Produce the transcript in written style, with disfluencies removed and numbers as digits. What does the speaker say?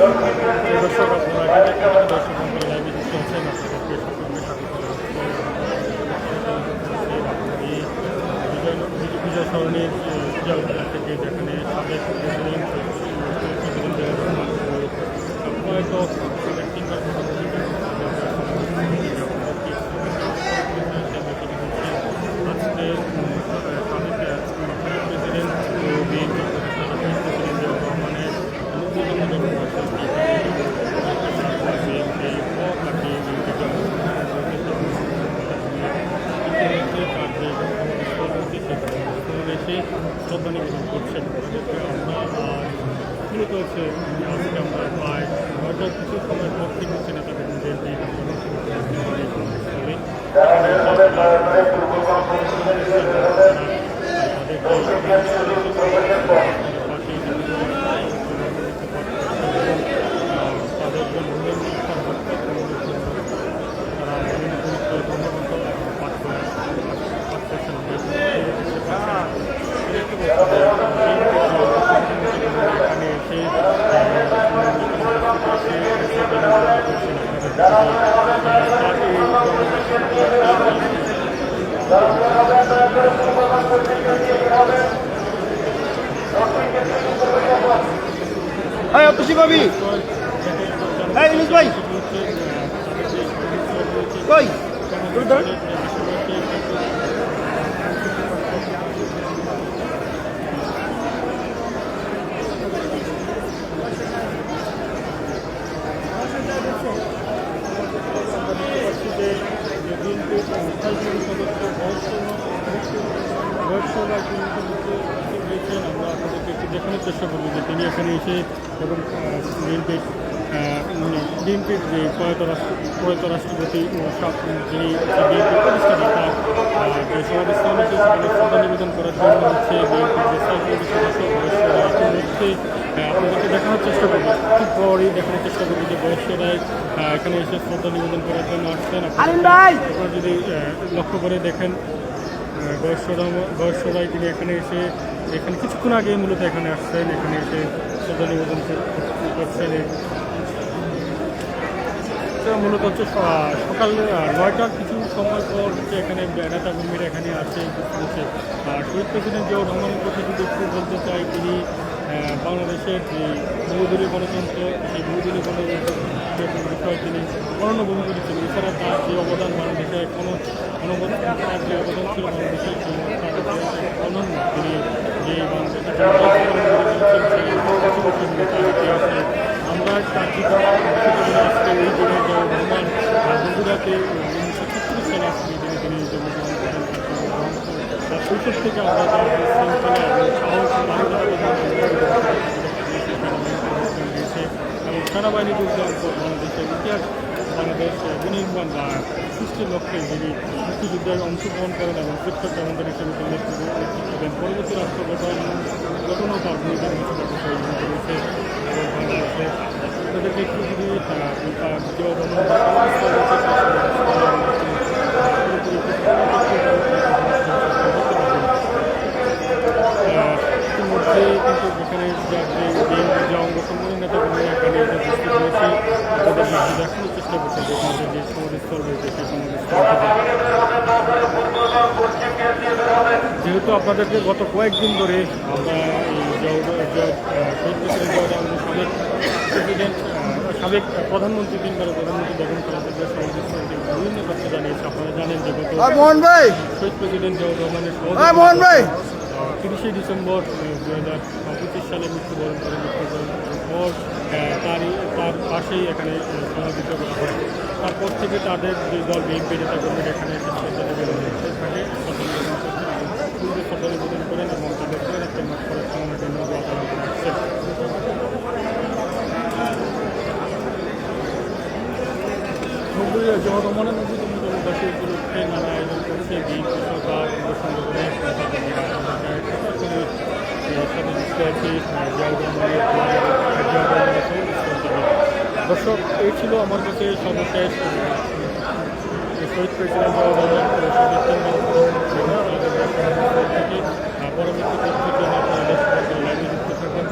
দর্শক আপনারা দর্শক লাইভে যুক্ত আছেন আপনাদেরকে সকলকে স্বাগত বিজয় সরণির জলঘাটা থেকে যেখানে সাবেক প্রেসিডেন্ট হয়তো তিনবার আজকে সাবেক প্রেসিডেন্ট বিএনপি প্রেসিডেন্ট রহমানের শ্রদ্ধা নিবেদন করছেন মূলত হচ্ছে আজকে আমরা প্রায় হয়তো কিছু সময় পর থেকে হচ্ছে নেতাদের BNP Hey, apa sih Babi? Hey, Yunus Bhai. Koi? Udah? আমরা আপনাদেরকে একটু দেখানোর চেষ্টা করবো যে তিনি এখানে এসে এবং বিএনপির যে প্রয়াত রাষ্ট্রপতি যিনি বিএনপির প্রতিষ্ঠাতা তার যে সমাবেশস্থান হচ্ছে সেখানে শ্রদ্ধা নিবেদন করার জন্য হচ্ছে বিএনপির যে সাংসদ সদস্য বয়স্করা ইতিমধ্যে আপনাদেরকে দেখানোর চেষ্টা করবো খুব পরই দেখানোর চেষ্টা করবো যে বয়স্করাই এখানে এসে শ্রদ্ধা নিবেদন করার জন্য আসছেন। আপনারা যদি লক্ষ্য করে দেখেন বয়স্করাই তিনি এখানে কিছুক্ষণ আগে মূলত এখানে আসছেন, এখানে এসে শ্রদ্ধা নিবেদন করছেন। মূলত হচ্ছে সকাল 9টার কিছু সময় পর হচ্ছে এখানে নেতা কর্মীরা এখানে আসে হচ্ছে। আর শহীদ প্রেসিডেন্ট জিয়াউর রহমানের কথা যদি একটু বলতে চাই, তিনি বাংলাদেশের যে বহুদলীয় গণতন্ত্র সেই বহুদলীয় গণতন্ত্রের বিষয়ে তিনি অনন্য ভূমিকা করেছেন। এছাড়া তার যে অবদান বাংলাদেশে তার যে অবদান ছিল বাংলাদেশের অনন্য, তিনি যে আমরা তার আজকে এই দিনে জিয়াউর রহমান বন্ধুরাকে 1936 সালে আজকে এই দিনে তিনি জন্মগ্রহণ করেন। তার শৈশব থেকে আমরা তার শৃঙ্খলা এবং সাহস দিয়েছে এবং সেনাবাহিনী যোগদান বাংলাদেশের ইতিহাস বাংলাদেশ বিনির্মাণ বা সৃষ্টির লক্ষ্যে যিনি মুক্তিযুদ্ধে অংশগ্রহণ করেন এবং শিক্ষক কমান্ডার হিসেবে নেতৃত্ব দেন। পরবর্তী রাষ্ট্র গঠনও তার ভূমিকা রয়েছে এবং বাংলাদেশে তাদেরকে একটু যদি ইতিমধ্যে কিন্তু এখানে যে অঙ্গ সংগঠন নেতাকর্মীরা এখানে উপস্থিত হয়েছে তাদের দেখানোর চেষ্টা করছে যে আমাদের যে সমাবেশস্থল রয়েছে সেই সমাবেশস্থল যেহেতু আপনাদেরকে গত কয়েকদিন ধরে আমরা এই সাবেক প্রধানমন্ত্রী তিনবারের প্রধানমন্ত্রী বেগম খালেদা জিয়ার সমাবেশস্থল বিভিন্ন তথ্য জানিয়েছে। আপনারা জানেন যে গত শহীদ প্রেসিডেন্ট জিয়াউর রহমানের 30শে ডিসেম্বর 2025 সালে মৃত্যুবরণ করেন। পর তার পাশেই এখানে সমাবেশ করা হয়। তারপর থেকে তাদের যে দল বিএনপি নেতাকর্মীরা এখানে শ্রদ্ধা নিবেদন করতে থাকে, শ্রদ্ধা নিবেদন করেন এবং তাদের প্রয়াতের মাঠ করার কামনার জন্য দোয়া করা হচ্ছে। জিয়াউর রহমানের 90তম জন্মবার্ষিকী উপলক্ষে নানা আয়োজন করছে বিএনপি সরকার ঘোষণা করে দর্শক, এই ছিল আমার কাছে সর্বশেষ শহীদ প্রেসিডেন্ট জিয়াউর রহমান পরবর্তী তথ্যের জন্য আপনারা লাইভে যুক্ত থাকুন।